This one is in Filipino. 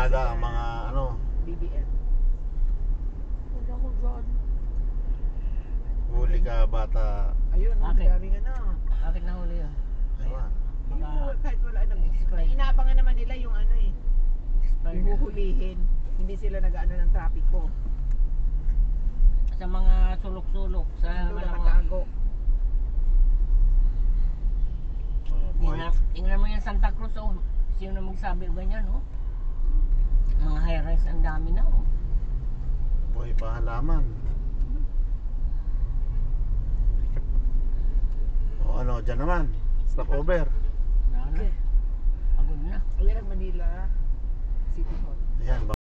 barkada, ang mga ano. BBM. Wala ko dyan. Huli ka bata. Ayun, ang Bakit? daming ano. Bakit nahuli yun? Ewan. Yung, kahit wala nang Expired. inaabangan naman nila yung ano eh. Expired Yung na. huhulihin. Hindi sila nag-ano ng trapiko. Sa mga sulok-sulok, sa Doon mga... nakatago. Tingnan mo yung Santa Cruz, oh. Sino na magsabi o ganyan, oh. Mga high-rise, ang dami na, oh. Buhay pa halaman. O ano, dyan naman. Stop over. Pagod na. Ayun ang Manila City Hall. Ayan.